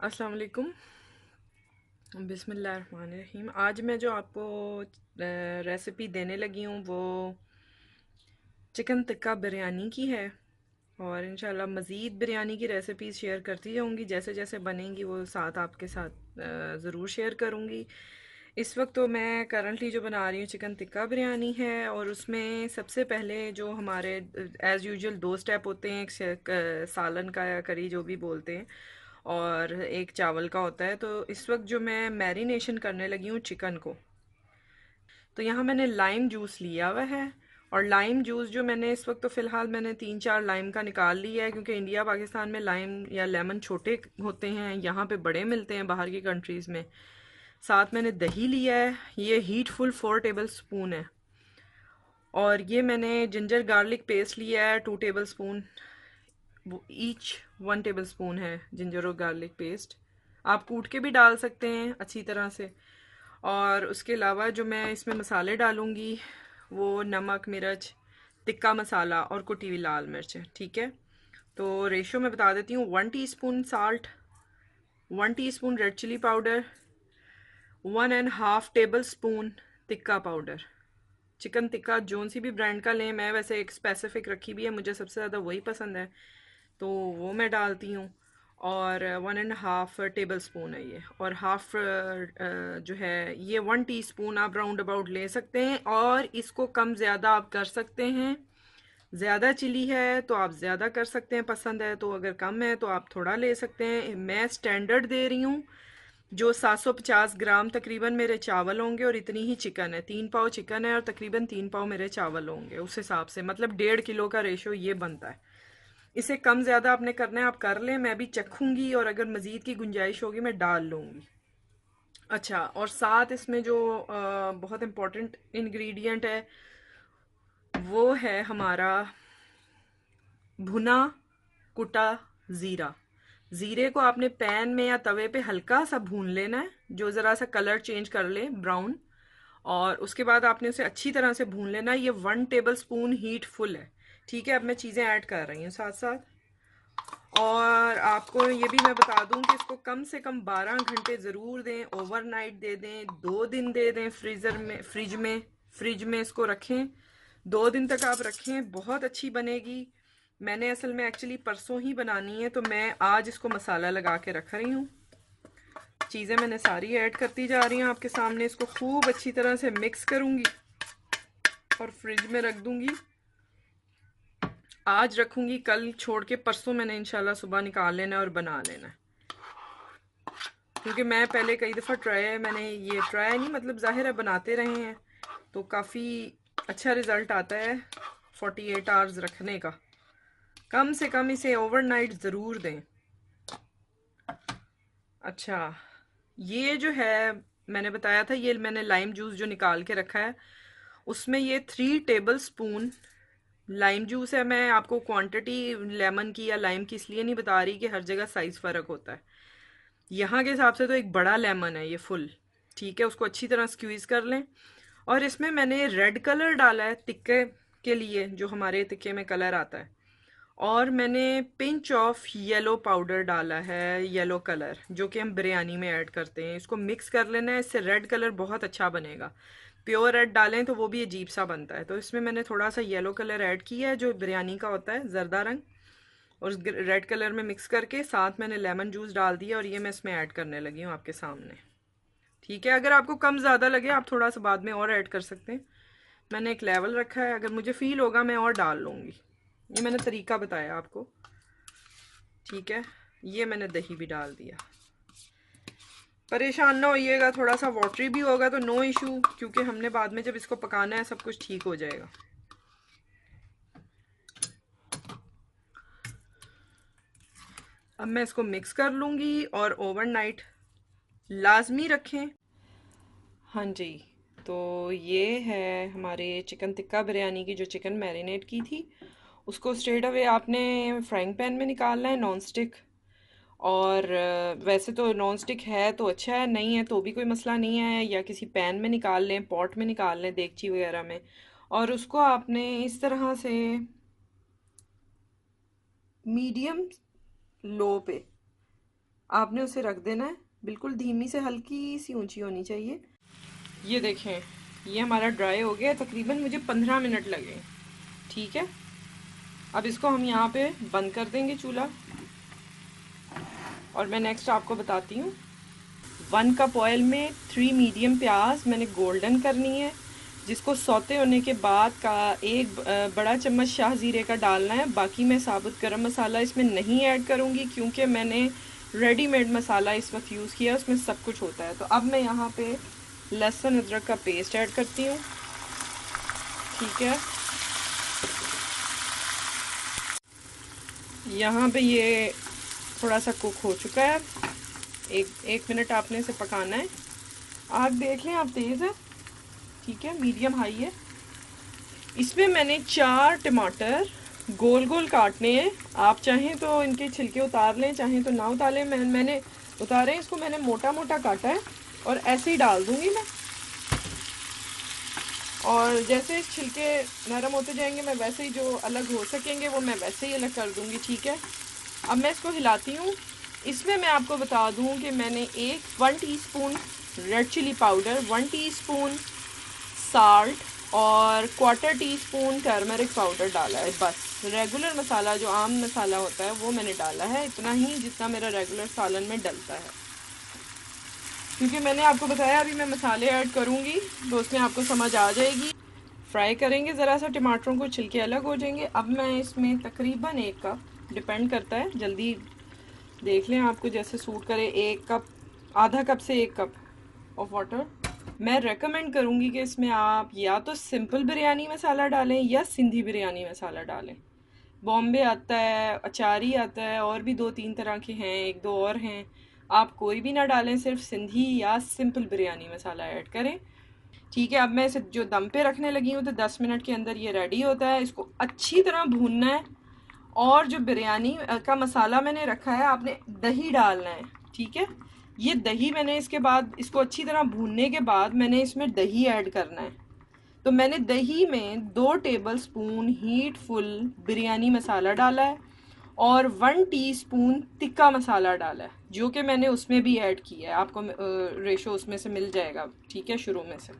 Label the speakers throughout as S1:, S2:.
S1: अस्सलाम वालेकुम। बिस्मिल्लाहिर्रहमानिर्रहीम। आज मैं जो आपको रेसिपी देने लगी हूँ वो चिकन टिक्का बिरयानी की है। और इंशाल्लाह मज़ीद बिरयानी की रेसिपीज़ शेयर करती जाऊँगी, जैसे जैसे बनेंगी वो साथ आपके साथ ज़रूर शेयर करूँगी। इस वक्त तो मैं करंटली जो बना रही हूँ चिकन टिक्का बिरयानी है, और उसमें सबसे पहले जो हमारे एज़ यूजुअल दो स्टेप होते हैं, एक सालन का या करी जो भी बोलते हैं, और एक चावल का होता है। तो इस वक्त जो मैं मैरिनेशन करने लगी हूँ चिकन को, तो यहाँ मैंने लाइम जूस लिया हुआ है। और लाइम जूस जो मैंने इस वक्त तो फ़िलहाल मैंने 3-4 लाइम का निकाल लिया है, क्योंकि इंडिया पाकिस्तान में लाइम या लेमन छोटे होते हैं, यहाँ पे बड़े मिलते हैं बाहर की कंट्रीज़ में। साथ मैंने दही लिया है, ये हीटफुल 4 टेबल स्पून है। और ये मैंने जिंजर गार्लिक पेस्ट लिया है 2 टेबल स्पून, वो ईच 1 टेबल स्पून है जिंजर और गार्लिक पेस्ट। आप कूट के भी डाल सकते हैं अच्छी तरह से। और उसके अलावा जो मैं इसमें मसाले डालूंगी वो नमक, मिर्च, टिक्का मसाला और कुटी हुई लाल मिर्च है। ठीक है, तो रेशो मैं बता देती हूँ। 1 teaspoon salt, 1 teaspoon red chilli powder, 1.5 tablespoon tikka powder. Chicken tikka zone सी भी ब्रांड का लें, मैं वैसे एक स्पेसिफिक रखी भी है, मुझे सबसे ज़्यादा वही पसंद है, तो वो मैं डालती हूँ। और 1.5 टेबल स्पून है ये। और हाफ जो है ये 1 टीस्पून आप राउंड अबाउट ले सकते हैं, और इसको कम ज़्यादा आप कर सकते हैं। ज़्यादा चिली है तो आप ज़्यादा कर सकते हैं, पसंद है तो। अगर कम है तो आप थोड़ा ले सकते हैं। मैं स्टैंडर्ड दे रही हूँ, जो 750 ग्राम तकरीबन मेरे चावल होंगे, और इतनी ही चिकन है। 3 पाव चिकन है और तकरीबन 3 पाव मेरे चावल होंगे, उस हिसाब से मतलब 1.5 किलो का रेशो ये बनता है। इसे कम ज़्यादा आपने करना है, आप कर लें, मैं भी चखूंगी और अगर मज़ीद की गुंजाइश होगी मैं डाल लूँगी। अच्छा, और साथ इसमें जो बहुत इम्पोर्टेंट इंग्रेडिएंट है वो है हमारा भुना कुटा ज़ीरा। ज़ीरे को आपने पैन में या तवे पे हल्का सा भून लेना है, जो ज़रा सा कलर चेंज कर ले ब्राउन। और उसके बाद आपने उसे अच्छी तरह से भून लेना है। ये 1 टेबल स्पून हीट फुल है। ठीक है, अब मैं चीज़ें ऐड कर रही हूँ साथ साथ। और आपको ये भी मैं बता दूं कि इसको कम से कम 12 घंटे ज़रूर दें, ओवरनाइट दे दें, 2 दिन दे दें फ्रीज़र में, फ्रिज में इसको रखें। 2 दिन तक आप रखें, बहुत अच्छी बनेगी। मैंने असल में एक्चुअली परसों ही बनानी है, तो मैं आज इसको मसाला लगा के रख रही हूँ। चीज़ें मैंने सारी ऐड करती जा रही हूँ आपके सामने। इसको खूब अच्छी तरह से मिक्स करूँगी और फ्रिज में रख दूँगी। आज रखूँगी, कल छोड़ के परसों मैंने इंशाल्लाह सुबह निकाल लेना है और बना लेना है। क्योंकि मैं पहले कई दफ़ा मैंने ये ट्राई नहीं, मतलब ज़ाहिर है बनाते रहे हैं, तो काफ़ी अच्छा रिज़ल्ट आता है 48 आवर्स रखने का। कम से कम इसे ओवरनाइट ज़रूर दें। अच्छा, ये जो है मैंने बताया था, ये मैंने लाइम जूस जो निकाल के रखा है, उसमें ये 3 टेबल स्पून लाइम जूस है। मैं आपको क्वांटिटी लेमन की या लाइम की इसलिए नहीं बता रही कि हर जगह साइज़ फ़र्क होता है। यहाँ के हिसाब से तो एक बड़ा लेमन है ये फुल। ठीक है, उसको अच्छी तरह स्क्वीज़ कर लें। और इसमें मैंने रेड कलर डाला है टिक्के के लिए, जो हमारे टिक्के में कलर आता है। और मैंने पिंच ऑफ येलो पाउडर डाला है, येलो कलर जो कि हम बिरयानी में ऐड करते हैं। इसको मिक्स कर लेना है, इससे रेड कलर बहुत अच्छा बनेगा। प्योर रेड डालें तो वो भी अजीब सा बनता है, तो इसमें मैंने थोड़ा सा येलो कलर ऐड किया है, जो बिरयानी का होता है, जर्दा रंग। और उस रेड कलर में मिक्स करके साथ मैंने लेमन जूस डाल दिया, और ये मैं इसमें ऐड करने लगी हूँ आपके सामने। ठीक है, अगर आपको कम ज़्यादा लगे आप थोड़ा सा बाद में और ऐड कर सकते हैं। मैंने एक लेवल रखा है, अगर मुझे फील होगा मैं और डाल लूँगी। ये मैंने तरीका बताया आपको। ठीक है, ये मैंने दही भी डाल दिया। परेशान ना होइएगा, थोड़ा सा वाटरी भी होगा तो नो इशू, क्योंकि हमने बाद में जब इसको पकाना है सब कुछ ठीक हो जाएगा। अब मैं इसको मिक्स कर लूँगी और ओवरनाइट लाजमी रखें। हाँ जी, तो ये है हमारे चिकन टिक्का बिरयानी की जो चिकन मैरिनेट की थी, उसको स्ट्रेट अवे आपने फ्राइंग पैन में निकालना है, नॉन स्टिक। और वैसे तो नॉन स्टिक है तो अच्छा है, नहीं है तो भी कोई मसला नहीं है, या किसी पैन में निकाल लें, पॉट में निकाल लें, देगची वगैरह में। और उसको आपने इस तरह से मीडियम लो पे आपने उसे रख देना है, बिल्कुल धीमी से हल्की सी ऊंची होनी चाहिए। ये देखें, ये हमारा ड्राई हो गया, तकरीबन मुझे 15 मिनट लगे। ठीक है, अब इसको हम यहाँ पे बंद कर देंगे चूल्हा, और मैं नेक्स्ट आपको बताती हूँ। 1 कप ऑयल में 3 मीडियम प्याज मैंने गोल्डन करनी है, जिसको सौते होने के बाद का एक बड़ा चम्मच शाह ज़ीरे का डालना है। बाकी मैं साबुत गरम मसाला इसमें नहीं ऐड करूँगी, क्योंकि मैंने रेडीमेड मसाला इस वक्त यूज़ किया, उसमें सब कुछ होता है। तो अब मैं यहाँ पे लहसुन अदरक का पेस्ट ऐड करती हूँ। ठीक है, यहाँ पे ये थोड़ा सा कुक हो चुका है। एक मिनट आपने इसे पकाना है। आग देख लें आप, तेज़ है। ठीक है, मीडियम हाई है। इसमें मैंने 4 टमाटर गोल गोल काटने हैं। आप चाहें तो इनके छिलके उतार लें, चाहें तो ना उतार लें। मैंने उतारे हैं, इसको मैंने मोटा मोटा काटा है और ऐसे ही डाल दूंगी मैं। और जैसे छिलके नरम होते जाएंगे, मैं वैसे ही जो अलग हो सकेंगे वो मैं वैसे ही अलग कर दूंगी। ठीक है, अब मैं इसको हिलाती हूँ। इसमें मैं आपको बता दूँ कि मैंने 1 teaspoon red chilli powder, 1 teaspoon salt और 1/4 टीस्पून टर्मरिक पाउडर डाला है। बस रेगुलर मसाला जो आम मसाला होता है वो मैंने डाला है, इतना ही जितना मेरा रेगुलर सालन में डलता है। क्योंकि मैंने आपको बताया अभी मैं मसाले ऐड करूँगी तो उसमें आपको समझ आ जाएगी। फ्राई करेंगे ज़रा सा टमाटरों को, छिलके अलग हो जाएंगे। अब मैं इसमें तकरीबन 1 कप, डिपेंड करता है, जल्दी देख लें आपको जैसे सूट करे, 1 कप, आधा कप से 1 कप ऑफ वाटर। मैं रेकमेंड करूँगी कि इसमें आप या तो सिंपल बिरयानी मसाला डालें या सिंधी बिरयानी मसाला डालें। बॉम्बे आता है, अचारी आता है, और भी 2-3 तरह के हैं, 1-2 और हैं। आप कोई भी ना डालें, सिर्फ सिंधी या सिंपल बिरयानी मसाला ऐड करें। ठीक है, अब मैं इसे जो दम पे रखने लगी हूँ तो 10 मिनट के अंदर ये रेडी होता है। इसको अच्छी तरह भूनना है, और जो बिरयानी का मसाला मैंने रखा है, आपने दही डालना है। ठीक है, ये दही मैंने इसके बाद, इसको अच्छी तरह भूनने के बाद मैंने इसमें दही ऐड करना है। तो मैंने दही में 2 टेबलस्पून हीट फुल बिरयानी मसाला डाला है, और 1 टीस्पून तिक्का मसाला डाला है, जो कि मैंने उसमें भी ऐड किया है। आपको रेशो उसमें से मिल जाएगा। ठीक है, शुरू में से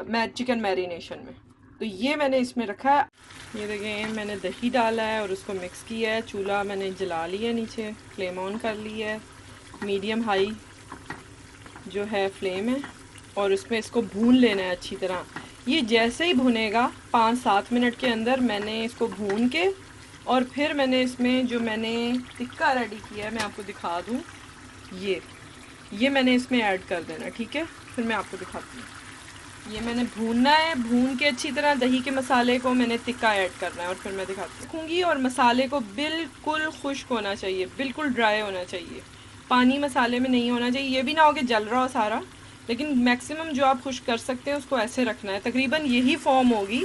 S1: मैं चिकन मैरिनेशन में। तो ये मैंने इसमें रखा है। ये देखें, मैंने दही डाला है और उसको मिक्स किया है। चूल्हा मैंने जला लिया, नीचे फ्लेम ऑन कर ली है, मीडियम हाई जो है फ्लेम है, और उसमें इसको भून लेना है अच्छी तरह। ये जैसे ही भुनेगा 5-7 मिनट के अंदर, मैंने इसको भून के, और फिर मैंने इसमें जो मैंने टिक्का रेडी किया है मैं आपको दिखा दूँ। ये मैंने इसमें ऐड कर देना। ठीक है, फिर मैं आपको दिखाती हूँ। ये मैंने भूनना है, भून के अच्छी तरह दही के मसाले को मैंने तिक्का ऐड करना है, और फिर मैं दिखाती हूँ। और मसाले को बिल्कुल खुश्क होना चाहिए, बिल्कुल ड्राई होना चाहिए, पानी मसाले में नहीं होना चाहिए। ये भी ना हो कि जल रहा हो सारा, लेकिन मैक्सिमम जो आप खुश्क कर सकते हैं उसको ऐसे रखना है। तकरीबन यही फॉर्म होगी,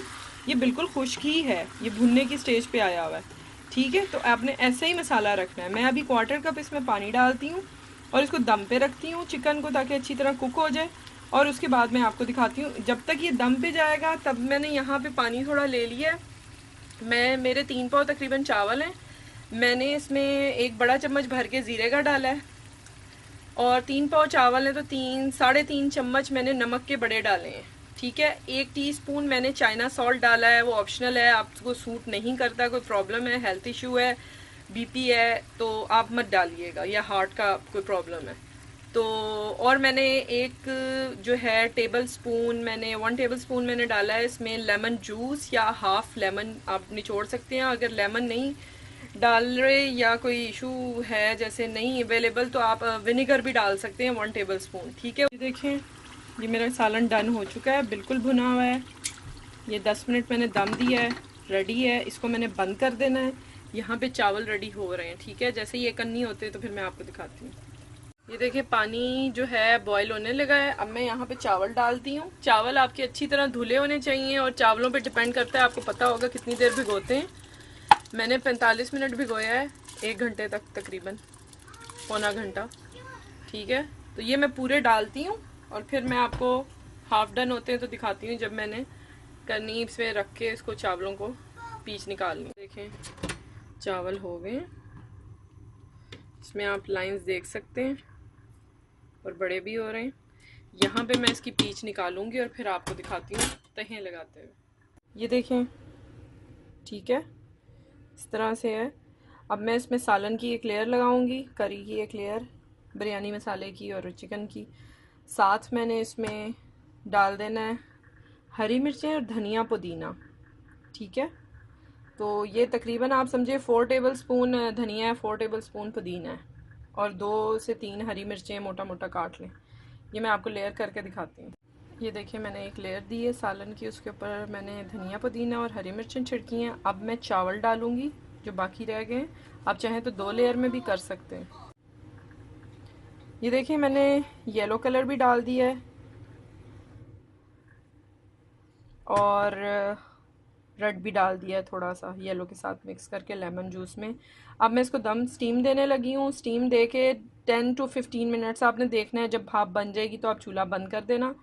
S1: ये बिल्कुल खुश्क ही है, ये भुनने की स्टेज पे आया हुआ है। ठीक है, तो आपने ऐसे ही मसाला रखना है। मैं अभी 1/4 कप इसमें पानी डालती हूँ और इसको दम पे रखती हूँ चिकन को, ताकि अच्छी तरह कुक हो जाए। और उसके बाद मैं आपको दिखाती हूँ। जब तक ये दम पे जाएगा, तब मैंने यहाँ पे पानी थोड़ा ले लिया है। मेरे 3 पाव तकरीबन चावल हैं। मैंने इसमें 1 बड़ा चम्मच भर के ज़ीरे का डाला है, और 3 पाव चावल है तो 3-3.5 चम्मच मैंने नमक के बड़े डाले हैं। ठीक है, 1 टीस्पून मैंने चाइना सॉल्ट डाला है, वो ऑप्शनल है, आपको सूट नहीं करता, कोई प्रॉब्लम है, हेल्थ इशू है, बीपी है, तो आप मत डालिएगा, या हार्ट का कोई प्रॉब्लम है तो। और मैंने जो है 1 टेबल स्पून मैंने डाला है इसमें लेमन जूस, या हाफ लेमन आप निचोड़ सकते हैं। अगर लेमन नहीं डाल रहे या कोई इशू है, जैसे नहीं अवेलेबल, तो आप विनेगर भी डाल सकते हैं 1 टेबल स्पून। ठीक है, ये देखें, ये मेरा सालन डन हो चुका है, बिल्कुल भुना हुआ है। ये 10 मिनट मैंने दम दिया है, रेडी है। इसको मैंने बंद कर देना है। यहाँ पे चावल रेडी हो रहे हैं। ठीक है, जैसे ये कन्नी होते हैं तो फिर मैं आपको दिखाती हूँ। ये देखिए, पानी जो है बॉईल होने लगा है। अब मैं यहाँ पे चावल डालती हूँ। चावल आपके अच्छी तरह धुले होने चाहिए, और चावलों पे डिपेंड करता है, आपको पता होगा कितनी देर भिगोते हैं। मैंने 45 मिनट भिगोया है, 1 घंटे तक, तकरीबन पौना घंटा। ठीक है, तो ये मैं पूरे डालती हूँ, और फिर मैं आपको हाफ डन होते हैं तो दिखाती हूँ, जब मैंने कनीब पे रख के इसको चावलों को पीस निकाल लूँ। देखें, चावल हो गए, इसमें आप लाइंस देख सकते हैं और बड़े भी हो रहे हैं। यहाँ पे मैं इसकी पीच निकालूंगी और फिर आपको दिखाती हूँ तहें लगाते हुए। ये देखें, ठीक है, इस तरह से है। अब मैं इसमें सालन की एक लेयर लगाऊंगी, करी की एक लेयर, बिरयानी मसाले की और चिकन की। साथ मैंने इसमें डाल देना है हरी मिर्चें और धनिया पुदीना, ठीक है। तो ये तकरीबन आप समझिए 4 टेबल स्पून धनिया है, 4 टेबल स्पून पुदीना है, और 2 से 3 हरी मिर्चें मोटा मोटा काट लें। ये मैं आपको लेयर करके दिखाती हूँ। ये देखिए, मैंने एक लेयर दी है सालन की, उसके ऊपर मैंने धनिया पुदीना और हरी मिर्चें छिड़की हैं। अब मैं चावल डालूंगी जो बाकी रह गए। आप चाहें तो 2 लेयर में भी कर सकते हैं। ये देखिए, मैंने येलो कलर भी डाल दिया है और रेड भी डाल दिया है, थोड़ा सा येलो के साथ मिक्स करके लेमन जूस में। अब मैं इसको दम स्टीम देने लगी हूँ। स्टीम दे के 10 to 15 मिनट्स आपने देखना है। जब भाप बन जाएगी तो आप चूल्हा बंद कर देना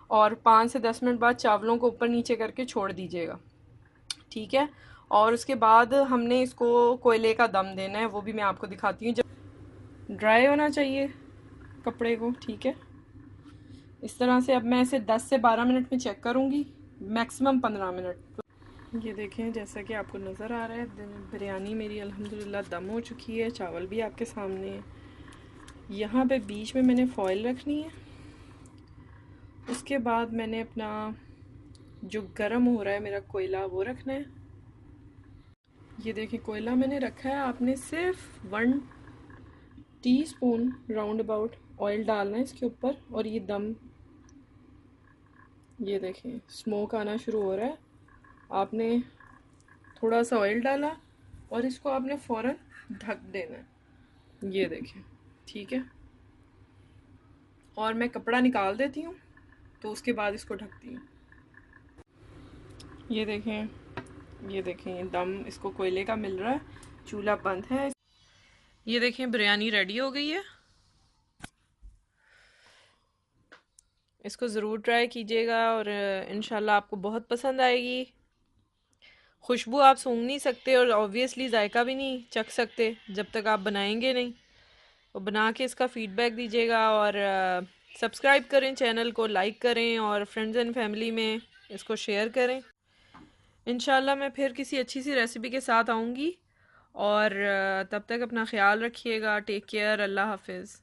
S1: और 5 से 10 मिनट बाद चावलों को ऊपर नीचे करके छोड़ दीजिएगा, ठीक है। और उसके बाद हमने इसको कोयले का दम देना है, वो भी मैं आपको दिखाती हूँ। जब ड्राई होना चाहिए कपड़े को, ठीक है, इस तरह से। अब मैं इसे 10 से 12 मिनट में चेक करूँगी, मैक्सिमम 15 मिनट। ये देखें, जैसा कि आपको नज़र आ रहा है, बिरयानी मेरी अल्हम्दुलिल्लाह दम हो चुकी है। चावल भी आपके सामने है। यहाँ पे बीच में मैंने फॉइल रखनी है। उसके बाद मैंने अपना जो गरम हो रहा है मेरा कोयला, वो रखना है। ये देखिए, कोयला मैंने रखा है। आपने सिर्फ 1 टीस्पून राउंड अबाउट ऑयल डालना है इसके ऊपर, और ये दम, ये देखें स्मोक आना शुरू हो रहा है। आपने थोड़ा सा ऑयल डाला और इसको आपने फ़ौरन ढक देना है। ये देखें, ठीक है। और मैं कपड़ा निकाल देती हूँ, तो उसके बाद इसको ढकती हूँ। ये देखें, ये देखें, ये दम इसको कोयले का मिल रहा है, चूल्हा बंद है। ये देखें, बिरयानी रेडी हो गई है। इसको ज़रूर ट्राई कीजिएगा और इंशाल्लाह आपको बहुत पसंद आएगी। खुशबू आप सूंघ नहीं सकते और ऑब्वियसली जायका भी नहीं चख सकते जब तक आप बनाएंगे नहीं। तो बना के इसका फीडबैक दीजिएगा और सब्सक्राइब करें चैनल को, लाइक करें और फ्रेंड्स एंड फैमिली में इसको शेयर करें। इंशाल्लाह मैं फिर किसी अच्छी सी रेसिपी के साथ आऊँगी और तब तक अपना ख्याल रखिएगा। टेक केयर, अल्लाह हाफिज़।